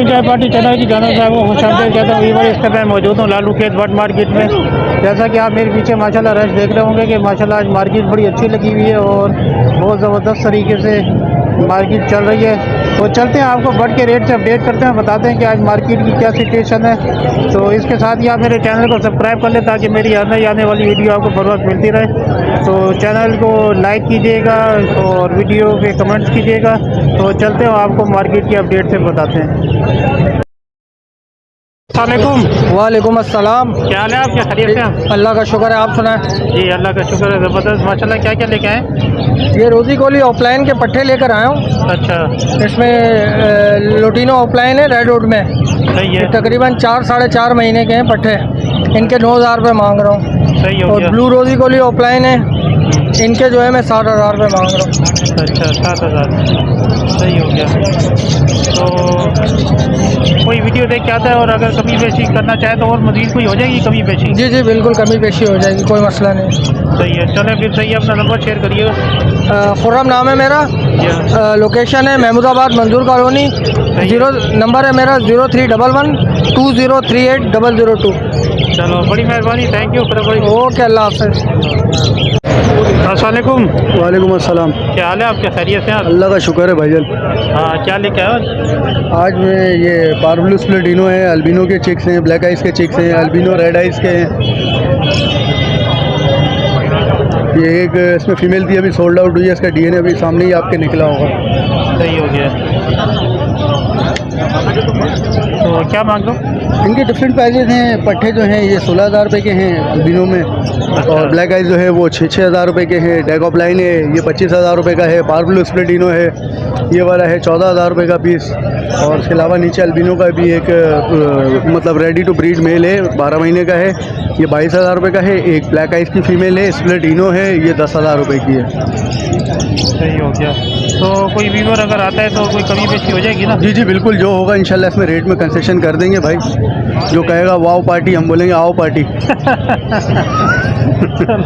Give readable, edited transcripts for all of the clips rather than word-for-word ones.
चाय party channel की जानवर साहब को खुशामदीद कहता हूँ। इस समय मौजूद हूँ लालू खेत बट मार्केट में। जैसा कि आप मेरे पीछे माशाल्लाह रश देख रहे होंगे कि माशाल्लाह आज मार्केट बड़ी अच्छी लगी हुई है और बहुत ज़बरदस्त तरीके से मार्केट चल रही है। तो चलते हैं, आपको बट के रेट से अपडेट करते हैं, बताते हैं कि आज मार्केट की क्या सिचुएशन है। तो इसके साथ ही आप मेरे चैनल को सब्सक्राइब कर लें ताकि मेरी आने वाली वीडियो आपको बर वक्त मिलती रहे। तो चैनल को लाइक कीजिएगा और वीडियो पे कमेंट्स कीजिएगा। तो चलते हैं, आपको मार्केट की अपडेट से बताते हैं। वालेकुम अस्सलाम। क्या हाल है आपके? खैरियत से हैं? अल्लाह का शुक्र है, आप सुनाएं? जी अल्लाह का शुक्र है, ज़बरदस्त माशाल्लाह। क्या क्या लेके आए? ये रोज़ी कोली ऑफलाइन के पट्टे लेकर आया हूँ। अच्छा, इसमें लोटिनो ऑफलाइन है, रेड वुड में। सही है। तकरीबन 4-4.5 महीने के हैं पट्टे। इनके 9,000 रुपये मांग रहा हूँ। सही हो और गया। ब्लू रोज़ी कोली ऑफलाइन है, इनके जो है मैं 7,000 रुपये मांग रहा हूँ। अच्छा, 7,000 सही हो गया। तो कोई वीडियो देख के आता है और अगर कमी पेशी करना चाहे तो और मज़ीद कोई हो जाएगी कमी पेशी? जी जी बिल्कुल, कमी पेशी हो जाएगी, कोई मसला नहीं। सही है, चलें फिर। सही है, अपना नंबर शेयर करिएगा। खुर्रम नाम है मेरा। लोकेशन है महमूदाबाद मंजूर कॉलोनी। नंबर है मेरा 0311 2038 002। चलो, बड़ी मेहरबानी, थैंक यू। ओके, अल्लाह हाफ़िज़। अस्सलामुअलैकुम। वालेकुम अस्सलाम। क्या हाल है आपके? खैरियत से हैं? अल्लाह का शुक्र है भाईजान। हाँ, क्या लेके आए आज में ये पार्बलू स्प्लेटिनो है, अल्बिनो के चिक्स हैं, ब्लैक आइस के चिक्स हैं, अल्बिनो रेड आइस के हैं। ये एक इसमें फीमेल थी, अभी सोल्ड आउट हुई है, इसका डीएनए अभी सामने ही आपके निकला होगा। सही हो गया। तो क्या मांग दो? इनके डिफरेंट प्राइजेज हैं। पट्टे जो हैं ये 16,000 रुपये के हैं अल्बिनो में। और ब्लैक आइस जो है वो 6,000 रुपये के हैं। डेकोपलाइन है, ये 25,000 रुपये का है। पार्बलू स्प्लेटिनो है, ये वाला है 14,000 रुपये का पीस। और इसके अलावा नीचे अल्बिनो का भी एक मतलब रेडी टू ब्रीड मेल है, 12 महीने का है, ये 22,000 रुपये का है। एक ब्लैक आइस की फ़ीमेल है, स्प्लेटिनो है, ये 10,000 रुपये की है। सही हो गया। तो कोई व्यूअर अगर आता है तो कोई कमी पेशी हो जाएगी ना? जी जी बिल्कुल, जो होगा इंशाल्लाह इसमें रेट में कंसेशन कर देंगे भाई। जो कहेगा वाओ पार्टी, हम बोलेंगे आओ पार्टी।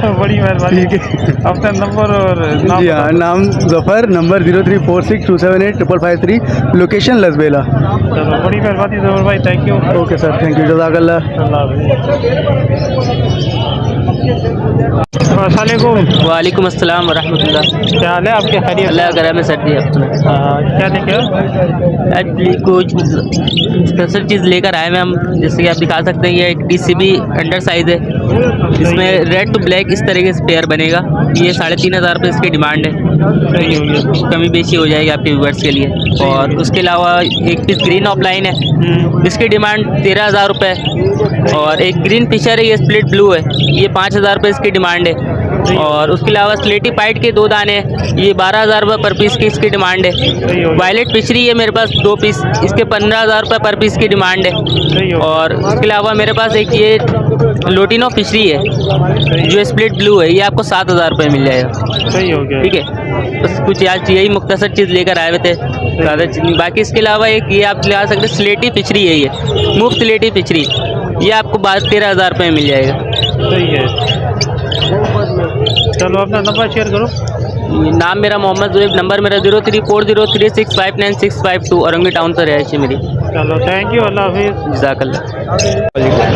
बड़ी मेहरबानी। ठीक है, अपना नंबर और नाम? जी हाँ, नाम जफ़र, नंबर 0346278553, लोकेशन लसबेला। चलो, बड़ी मेहरबानी जफ़र भाई, thank you. Okay sir, thank you, जज़ाकल्लाह। अस्सलामुअलैकुम। वालेकुम अस्सलाम वरहमतुल्लाह। क्या हाल है आपके? खैरियत? अल्लाह का रहम है, सर्दी है। क्या लेके एक्चुअली कुछ स्पेशल चीज़ लेकर आए हैं हम, जैसे कि आप दिखा सकते हैं। ये DCB अंडर साइज़ है, इसमें रेड टू ब्लैक इस तरीके से पेयर बनेगा। ये 3,500 रुपये इसकी डिमांड है। कमी बेशी हो जाएगी आपके व्यूअर्स के लिए। और उसके अलावा एक पीस ग्रीन ऑफलाइन है, इसकी डिमांड 13,000 रुपये। और एक ग्रीन फिशर है, ये स्प्लिट ब्लू है, ये 5,000 रुपये इसकी डिमांड है। और उसके अलावा स्लेटी पाइट के 2 दाने, ये 12,000 रुपये पर पीस की इसकी डिमांड है। वायलेट फिशरी है मेरे पास 2 पीस, इसके 15,000 रुपये पर पीस की डिमांड है। और उसके अलावा मेरे पास एक ये लोटिनो फिशरी है जो स्प्लिट ब्लू है, ये आपको 7,000 रुपये मिल जाएगा। सही हो गया। ठीक है, बस कुछ आज यही मुख्तसर चीज़ लेकर आए हुए थे। ज़्यादा चीज़ नहीं। बाकी इसके अलावा एक ये आप ले आ सकते हैं, स्लेटी पिचरी है, ये मुफ्त स्लेटी पिचरी, ये आपको 12-13 हज़ार रुपये में मिल जाएगा। सही है। चलो अपना नंबर शेयर करो। नाम मेरा मोहम्मद ज़ुएब, नंबर मेरा 034036596552, औरंगी टाउन से रहायश है मेरी। चलो थैंक यू, अल्लाह हाफिज़। जज़ाकल्लाह।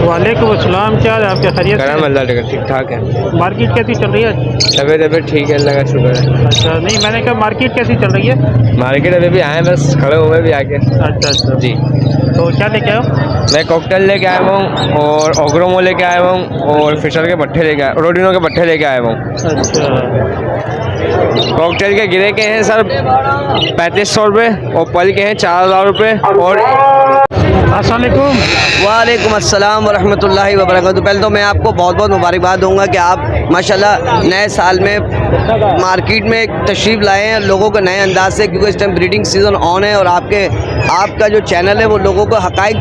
वालेकुम अस्सलाम, क्या है आपके खैरियत? करम अल्लाह का ठीक ठाक है। मार्केट कैसी चल रही है? तबीयत ठीक है, अल्लाह का शुक्र है। अच्छा, नहीं मैंने कहा मार्केट कैसी चल रही है? मार्केट अभी भी आए, बस खड़े हुए भी आके। अच्छा अच्छा जी, तो क्या लेके आए हो? मैं कॉकटेल लेके आया हूँ और ओग्रोमो लेके आया हूँ और फिशर के पट्टे लेके आया, रोडिनो के पट्टे लेके आया हूँ। अच्छा, कॉकटेल के गिरे के हैं सर 3500 रुपये और पल के हैं 4000 रुपये। और अस्सलाम वालेकुम। वालेकुम अस्सलाम वरहमतुल्लाहि वबरकातुहू। पहले तो मैं आपको बहुत बहुत मुबारकबाद दूंगा कि आप माशाल्लाह नए साल में मार्केट में तशरीफ़ लाए हैं लोगों को नए अंदाज से, क्योंकि इस टाइम ब्रीडिंग सीज़न ऑन है और आपका जो चैनल है वो लोगों को हक़ाइक़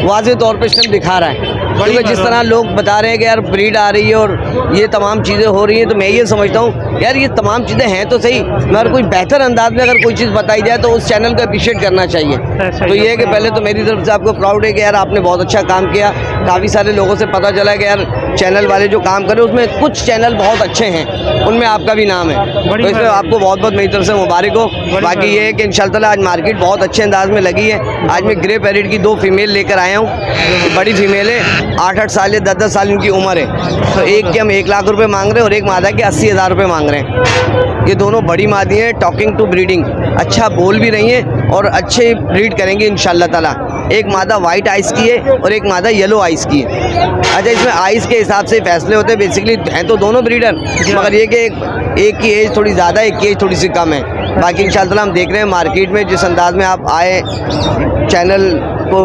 वाज़े तौर पे इस टाइम दिखा रहा है। क्योंकि जिस तरह लोग बता रहे हैं कि यार ब्रीड आ रही है और ये तमाम चीज़ें हो रही हैं, तो मैं ये समझता हूँ यार ये तमाम चीज़ें हैं तो सही, मगर कोई बेहतर अंदाज में अगर कोई चीज़ बताई जाए तो उस चैनल को अप्रिशिएट करना चाहिए। तो ये है कि पहले तो मेरी तरफ से आपको प्राउड है कि यार आपने बहुत अच्छा काम किया। काफ़ी सारे लोगों से पता चला कि यार चैनल वाले जो काम कर रहे हैं उसमें कुछ चैनल बहुत अच्छे हैं, उनमें आपका भी नाम है, तो इसलिए आपको बहुत बहुत मेरी तरफ से मुबारक हो। बाकी ये है कि इंशाल्लाह आज मार्केट बहुत अच्छे अंदाज में लगी है। आज मैं ग्रे पैरेट की 2 फीमेल लेकर आया हूँ, बड़ी फीमेल है, 8-8 साल या 10-10 साल इनकी उम्र है। तो एक के हम 1 लाख रुपये मांग रहे हैं और एक मादा के 80,000 रुपये मांग रहे हैं। ये दोनों बड़ी मादी हैं, टॉकिंग टू ब्रीडिंग, अच्छा बोल भी रही हैं और अच्छे ब्रीड करेंगे इंशाल्लाह ताला। एक मादा वाइट आइस की है और एक मादा येलो आइस की है। अच्छा, इसमें आइस के हिसाब से फैसले होते हैं, बेसिकली हैं तो दोनों ब्रीडर, मगर ये कि एक की एज थोड़ी ज़्यादा है, एक की एज थोड़ी सी कम है। बाकी इंशाल्लाह हम देख रहे हैं मार्केट में जिस अंदाज में आप आए, चैनल को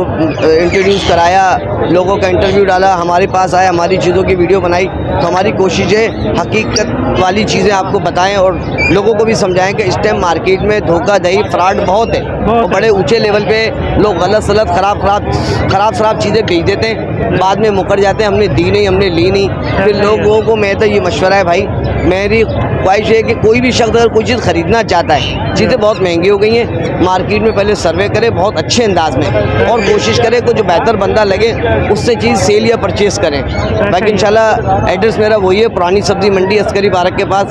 इंट्रोड्यूस कराया, लोगों का इंटरव्यू डाला, हमारे पास आए, हमारी चीज़ों की वीडियो बनाई, तो हमारी कोशिश है हकीकत वाली चीज़ें आपको बताएं और लोगों को भी समझाएं कि इस टाइम मार्केट में धोखाधड़ी फ्रॉड बहुत है और बड़े ऊंचे लेवल पे लोग गलत सलत ख़राब चीज़ें बेच देते हैं, बाद में मुकर जाते हैं हमने दी नहीं, हमने ली नहीं। फिर लोगों को मैं तो ये मशवरा है भाई, मेरी ख्वाहिश है कि कोई भी शख्स अगर कोई चीज़ ख़रीदना चाहता है, चीज़ें बहुत महंगी हो गई हैं, मार्केट में पहले सर्वे करे बहुत अच्छे अंदाज में और कोशिश करे कोई जो बेहतर बंदा लगे उससे चीज़ सेल या परचेज़ करें। बाकी इंशाल्लाह एड्रेस मेरा वही है, पुरानी सब्ज़ी मंडी अस्करी पार्क के पास।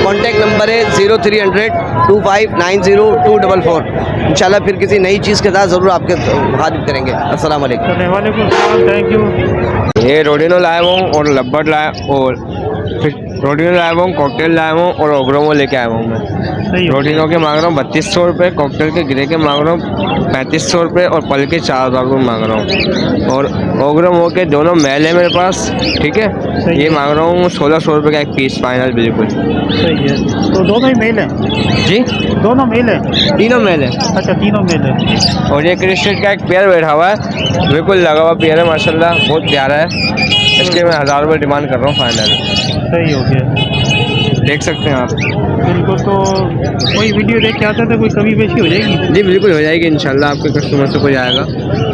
कॉन्टैक्ट नंबर है 0300-2590-244। इंशाल्लाह फिर किसी नई चीज़ के साथ ज़रूर आपके हाजिर करेंगे। अस्सलाम वालेकुम। Thank you. ये रोडिनो लाया हूँ और लब्बट लाया और फिर रोडिनो लाया हूँ, कॉकटेल लाया हूँ और ओग्रोमो लेके आया हूँ मैं। रोडिनो के मांग रहा हूँ 3200 रुपये, कॉकटेल के गिरे के मांग रहा हूँ 3500 रुपये और पल के 4000 रुपये मांग रहा हूँ। और ओग्रोमो के दोनों मेल है मेरे पास, ठीक है, ये मांग रहा हूँ 1600 रुपये का एक पीस फाइनल बिल्कुल। सही है, तो दोनों ही मेल हैं? जी, दोनों मेल हैं? तीनों मेल है। अच्छा, तीनों मेल है। और ये क्रिस्टेड का एक पेयर बैठा हुआ है, बिल्कुल लगा हुआ पेयर है माशाल्लाह, बहुत प्यारा है। इसके मैं 1000 रुपये डिमांड कर रहा हूँ फाइनल। सही हो गया, देख सकते हैं आप। बिल्कुल। तो कोई वीडियो देख के आता है तो कोई कमी बेशी हो जाएगी? जी बिल्कुल हो जाएगी इंशाल्लाह, आपके कस्टमर से कोई आएगा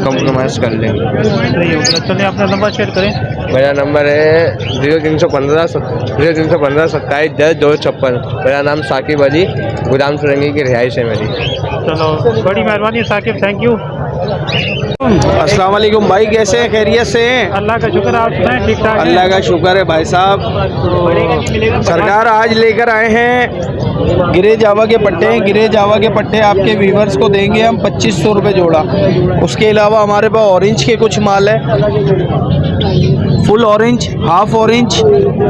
कॉम्प्रोमाइज़ कर लेंगे। सही हो गया। चलिए अपना नंबर शेयर करें। मेरा नंबर है 0315 27 10 मेरा नाम साकिब अली, गुदाम सुरंगी की रिहाइश है मेरी। चलो, बड़ी मेहरबानी साकिब, थैंक यू। अस्सलाम वालेकुम भाई, कैसे हैं? खैरियत से हैं? अल्लाह का शुक्र, आप सुनाएं? ठीक ठाक? अल्लाह का शुक्र है भाई साहब। सरकार आज लेकर आए हैं गिरे जावा के पट्टे। गिरे जावा के पट्टे आपके व्यूवर्स को देंगे हम 2500 रुपये जोड़ा। उसके अलावा हमारे पास ऑरेंज के कुछ माल है, फुल ऑरेंज, हाफ ऑरेंज,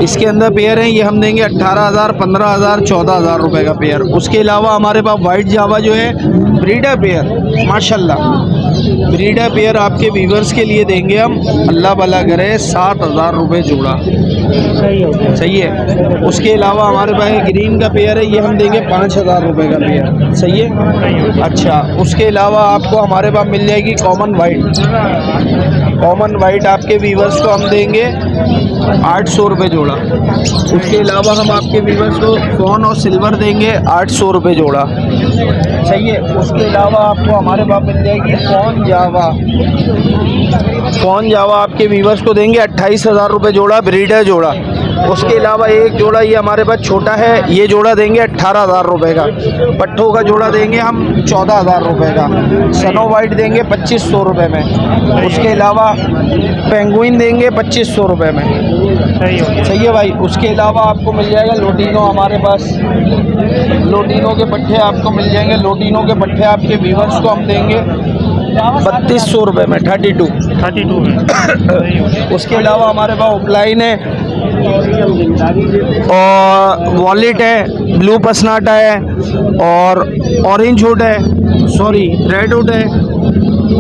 इसके अंदर पेयर हैं, ये हम देंगे 18,000, 15,000, 14,000 रुपये का पेयर। उसके अलावा हमारे पास वाइट जावा जो है ब्रीडर पेयर, माशाल्लाह ब्रीडर पेयर आपके व्यूवर्स के लिए देंगे हम, अल्लाह भला करे, 7,000 रुपये जोड़ा। सही है। उसके अलावा हमारे पास ग्रीन का पेयर है, ये हम देंगे 5,000 रुपये का पेयर। सही है। अच्छा, उसके अलावा आपको हमारे पास मिल जाएगी कॉमन वाइट। कॉमन वाइट आपके व्यूवर्स को हम देंगे 800 रुपये जोड़ा। उसके अलावा हम आपके व्यूवर्स को फोन और सिल्वर देंगे 800 रुपये जोड़ा। सही है। उसके अलावा आपको हमारे पास मिल जाएगी फोन जावा। फोन जावा आपके व्यूवर्स को देंगे 28,000 रुपये जोड़ा, ब्रीडर जोड़ा। उसके अलावा एक जोड़ा ये हमारे पास छोटा है, ये जोड़ा देंगे 18,000 रुपये का। पट्ठों का जोड़ा देंगे हम 14,000 रुपये का। सनो वाइट देंगे 2500 रुपये में। उसके अलावा पेंगुइन देंगे 2500 रुपये में। सही है भाई। उसके अलावा आपको मिल जाएगा लोटिनो हमारे पास। लोटिनो के पट्ठे आपको मिल जाएंगे। लोटिनो के पट्ठे आपके व्यूअर्स को हम देंगे 3200 रुपये में, 32 में। उसके अलावा हमारे पास ऑफलाइन है और वॉलेट है, ब्लू पसनाटा है और ऑरेंज हुड है, सॉरी रेड हुड है।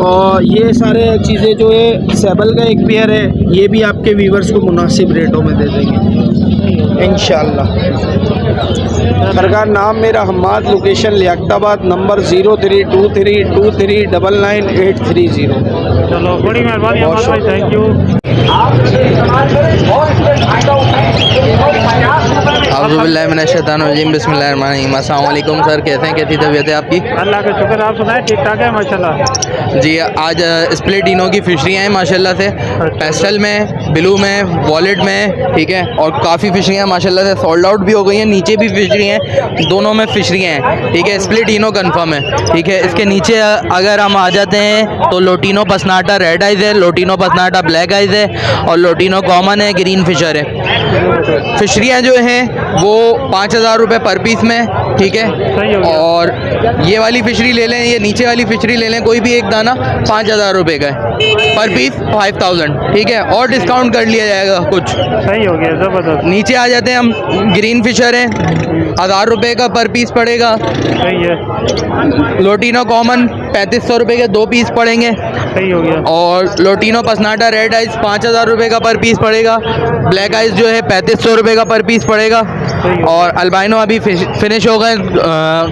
और ये सारे चीज़ें जो है सेबल का एक पेयर है, ये भी आपके व्यूअर्स को मुनासिब रेटों में दे देंगे इंशाल्लाह। सरकार नाम मेरा हम्माद, लोकेशन लियाकताबाद, नंबर 0323239830। चलो बड़ी मेहरबानी हमारे भाई, थैंक यू। औज़ुबिल्लाहिमिनश्शैतानिर्रजीम, बिस्मिल्लाहिर्रहमानिर्रहीम। अस्सलाम वालेकुम सर, कैसे हैं, कैसी तबीयत है आपकी? अल्लाह का शुक्र, आप सुनाए? ठीक ठाक है माशाल्लाह। जी आज स्प्लिटिनो की फिशरियाँ हैं माशाल्लाह से, पेस्टल में, ब्लू में, वॉलेट में, ठीक है। और काफ़ी फिशरियाँ माशाल्लाह से सोल्ड आउट भी हो गई हैं, नीचे भी फिशरी हैं, दोनों में फिशरियाँ हैं, ठीक है। स्प्लिटिनो कंफर्म है, ठीक है। इसके नीचे अगर हम आ जाते हैं तो लोटिनो पसनाटा रेड आइज है, लोटिनो पसनाटा ब्लैक आइज है और लोटिनो कॉमन है, ग्रीन फिशर है। फिशरियाँ जो हैं वो 5,000 रुपये पर पीस में, ठीक है। और ये वाली फिशरी ले लें, ये नीचे वाली फिशरी ले लें, कोई भी एक दाना 5,000 रुपये का है, पर पीस 5,000, ठीक है। और डिस्काउंट कर लिया जाएगा कुछ। सही हो गया, ज़बरदस्त। नीचे आ जाते हैं हम, ग्रीन फिशर है, 1,000 रुपये का पर पीस पड़ेगा। सही है। लोटिनो कॉमन 3,500 रुपये के 2 पीस पड़ेंगे। सही हो गया। और लोटिनो पसनाटा रेड आइस 5,000 रुपये का पर पीस पड़ेगा। ब्लैक आइस जो है 3,500 रुपये का पर पीस पड़ेगा। और अल्बाइनो अभी फिनिश हो गए,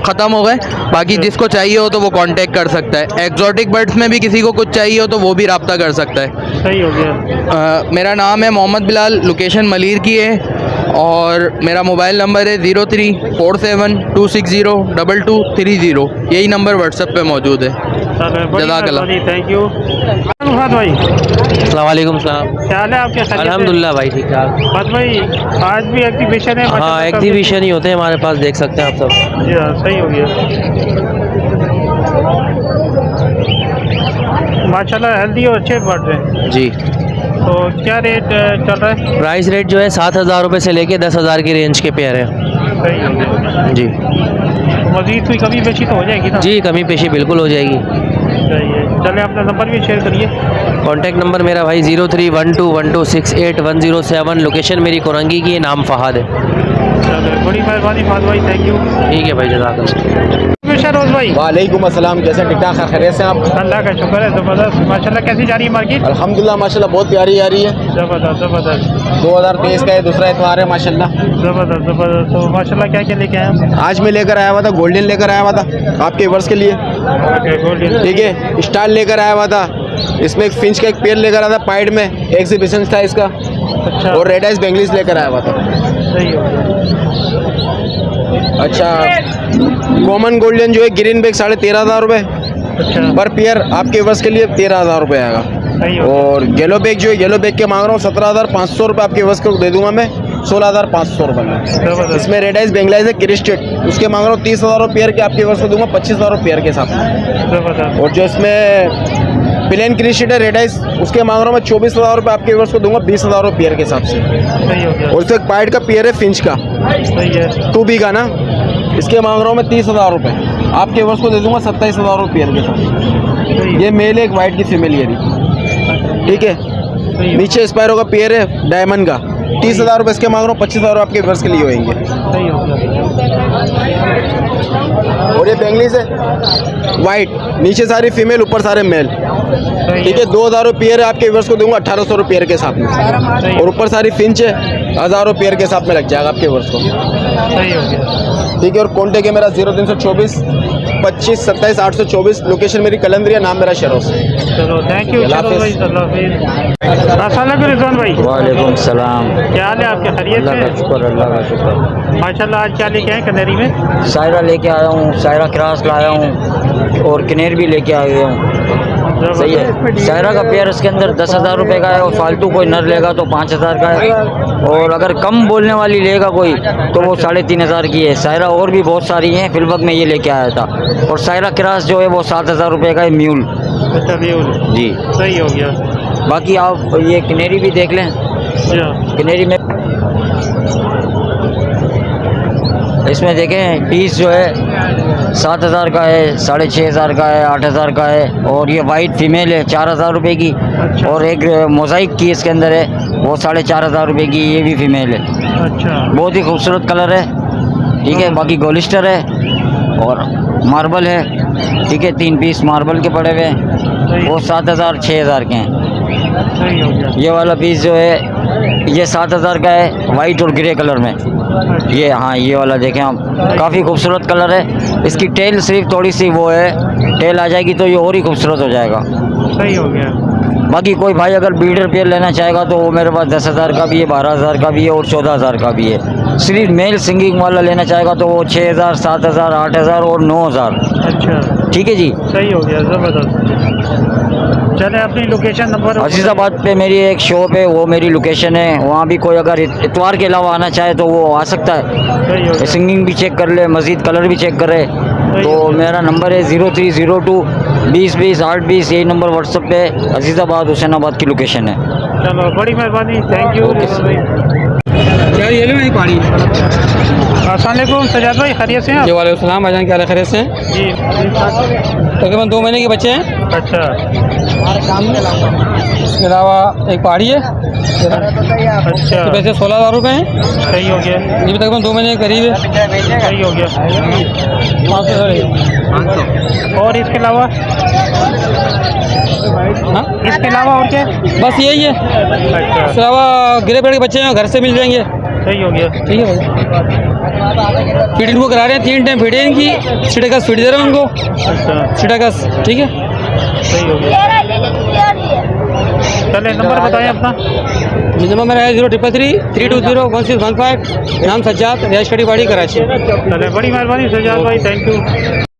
ख़त्म हो गए। बाकी जिसको चाहिए हो तो वो कांटेक्ट कर सकता है। एक्जॉटिक बर्ड्स में भी किसी को कुछ चाहिए हो तो वो भी रब्ता कर सकता है। सही हो गया। मेरा नाम है मोहम्मद बिलाल, लोकेशन मलीर की है और मेरा मोबाइल नंबर है 034726022230। यही नंबर व्हाट्सएप पे मौजूद है। जज़ाकल्लाह, थैंक यू भाई। अस्सलाम वालेकुम सलाम। क्या हाल है आपके? अल्हम्दुलिल्लाह भाई, ठीक ठाक। बस भाई आज भी एग्जीबिशन है? हाँ, एग्जीबिशन ही होते हैं हमारे पास, देख सकते हैं आप सब। जी हाँ, सही हो गया माशाल्लाह। हेल्दी और अच्छे बढ़ रहे हैं जी। तो क्या रेट चल रहा है? प्राइस रेट जो है 7,000 रुपये से लेके 10,000 की रेंज के पेयर है। सही हो गया जी। मज़ीद कोई कमी पेशी तो हो जाएगी ना? जी, कमी पेशी बिल्कुल हो जाएगी। सही है। चले अपना नंबर भी शेयर करिए। कॉन्टैक्ट नंबर मेरा भाई 03121268 लोकेशन मेरी कोरंगी की है, नाम फ़हाद है। चलो बड़ी मेहरबानी फाद भाई, थैंक यू। ठीक है भाई, जज़ाकल्लाह। रोज भाई वालेकुम अस्सलाम, कैसे ठीक ठाक खैरियत से आप? अल्लाह का शुक्र है, ज़बरदस्त माशाल्लाह। कैसी जा रही है मार्केट? अल्हम्दुलिल्लाह माशाल्लाह बहुत प्यारी जा रही है। ज़बरदस्त ज़बरदस्त। 2023 का ये दूसरा इतवार है माशाल्लाह। ज़बरदस्त ज़बरदस्त। तो माशाल्लाह क्या क्या लेके आए हैं? आज मैं लेकर आया हुआ था, गोल्डन लेकर आया हुआ था आपके वर्ष के लिए, ठीक है। स्टार लेकर आया हुआ था, इसमें एक फिंच का एक पेयर लेकर आया था, पाइड में एग्जीबिशन था इसका। अच्छा। और रेड आइस बेंगलीज लेकर आया हुआ था। सही हो गया। अच्छा, कॉमन गोल्डन जो है ग्रीन बैग 13,500 रुपये अच्छा। पर पेयर, आपके वर्ष के लिए 13,000 रुपये आएगा। सही हो गया। और येलो बैग जो है, येलो बैग के मांग रहा हूँ 17,500 रुपये, आपके वर्ष को दे दूंगा मैं 16,500 रुपये में। ज़बरदस्त। इसमें रेड आइस बेंगलाइज है क्रिस्टेड, उसके मांग रहा हूँ 30,000 रुपये पेयर के, आपके वर्ष को दूंगा 25,000 रुपये पेयर के हिसाब से। ज़बरदस्त। और जो इसमें प्लेन क्रिस्टेड है रेड आइस, उसके मांग रहा हूँ मैं 24,000 रुपये, आपके वर्ष को दूंगा 20,000 रुपये पेयर के हिसाब से। सही हो गया। और इसमें एक पाइड का पेयर है फिंच का, सही है। 2B का ना, इसके मांग रहा हूँ मैं 30,000 रुपये, आपके वर्ष को दे दूंगा 27,000 रुपये पेयर के साथ। ये मेल है, एक वाइट की फीमेल ये, ठीक है। नीचे स्पायरो का पेयर है डायमंड का, 30,000 रुपये, इसके मांग रहा हूँ 25,000 आपके वर्ष के लिए होंगे। सही हो गया। और ये बेंगलीज है वाइट, नीचे सारी फीमेल, ऊपर सारे मेल, ठीक है। 2,000 रुपये पेयर है, आपके वर्ष को दूंगा 1,800 रुपये पेयर के साथ में। और ऊपर सारी फिंच है, 1,000 रुपये पेयर के साथ में लग जाएगा आपके वर्ष को। सही हो गया। ठीक है। और कॉन्टेक्ट है मेरा 0324 25 27 824, लोकेशन मेरी कलंदरिया, नाम मेरा शरोस। चलो थैंक यू। अल्लाह चलो हाफिज़। भाई, अल्लाह हाफिज़। अस्सलाम वालेकुम रिजवान भाई। वालेकुम सलाम। क्या हाल है आपके? खैरियत अल्लाह का से? शुक्र, अल्लाह का शुक्र। माशाल्लाह। आज क्या लेके आए कनेरी में? सायरा लेके आया हूँ, सायरा क्रॉस लाया हूँ और कनेर भी लेके आ गया हूँ। सही है। सायरा का पेयर इसके अंदर 10,000 रुपये का है और फालतू कोई नर लेगा तो 5,000 का है, और अगर कम बोलने वाली लेगा कोई तो वो 3,500 की है। सायरा और भी बहुत सारी हैं, फिलवक्त में ये लेके आया था। और सायरा क्रास जो है वो 7,000 रुपये का है, म्यूल। अच्छा म्यूल जी सही हो गया। बाकी आप ये किनेरी भी देख लें, किनेरी में इसमें देखें पीस जो है 7,000 का है, 6,500 का है, 8,000 का है। और ये वाइट फीमेल है 4,000 रुपये की। और एक मोज़ाइक की इसके अंदर है वो 4,500 रुपये की, ये भी फीमेल है। अच्छा बहुत ही खूबसूरत कलर है, ठीक है। बाकी गोलिस्टर है और मार्बल है, ठीक है। 3 पीस मार्बल के पड़े हुए हैं, वो 7,000 6,000 के हैं। सही हो गया। ये वाला पीस जो है ये 7,000 का है, वाइट और ग्रे कलर में। ये हाँ ये वाला देखें आप, काफ़ी खूबसूरत कलर है। इसकी टेल सिर्फ थोड़ी सी वो है, टेल आ जाएगी तो ये और ही खूबसूरत हो जाएगा। सही हो गया। बाकी कोई भाई अगर ब्रीडर पेयर लेना चाहेगा तो वो मेरे पास 10,000 का भी है, 12,000 का भी है और 14,000 का भी है। सिर्फ मेल सिंगिंग वाला लेना चाहेगा तो वो 6,000 7,000 8,000 और 9,000। अच्छा ठीक है जी। सही हो गया, ज़बरदस्त। चले अपनी लोकेशन नंबर। अजीज़ाबाद पे मेरी एक शॉप है, वो मेरी लोकेशन है। वहाँ भी कोई अगर इतवार के अलावा आना चाहे तो वो आ सकता है। सही हो गया। सिंगिंग भी चेक कर ले, मज़ीद कलर भी चेक करे। तो मेरा नंबर है 0302 20 20 8 20। यही नंबर व्हाट्सअप पे अजीज़ाबाद हुसैनाबाद की लोकेशन है। चलो बड़ी मेहरबानी, थैंक यू। यार ये भी पानी। अस्सलाम वालेकुम सजाद भाई, खैरियत से हैं आप? जी वालेकुम सलाम भाईजान, क्या खैरियत से हैं? जी। तकरीबन 2 महीने के बच्चे हैं। अच्छा इसके अलावा एक पहाड़ी है, अच्छा पैसे 16,000 रुपये हैं। सही हो गया। ये भी तकरीबन 2 महीने के करीब है। सही हो गया। 500। और इसके अलावा हाँ इसके अलावा और क्या? बस यही है। अच्छा इसके अलावा गिरे पेड़ के बच्चे हैं, घर से मिल जाएंगे। सही हो गया। ठीक है भाई, फीड इनको करा रहे हैं 3 टाइम फीड है इनकी, सिटाकस फीड दे रहे हैं उनको, अच्छा सिटाकस। ठीक है, सही हो गया। चले नंबर बताएं अपना। ये नंबर मेरा है 0333 320 1615। नाम सज्जाद, रिहाइश कड़ी बाड़ी, कराची। चले बड़ी मेहरबानी सजाद भाई, थैंक यू।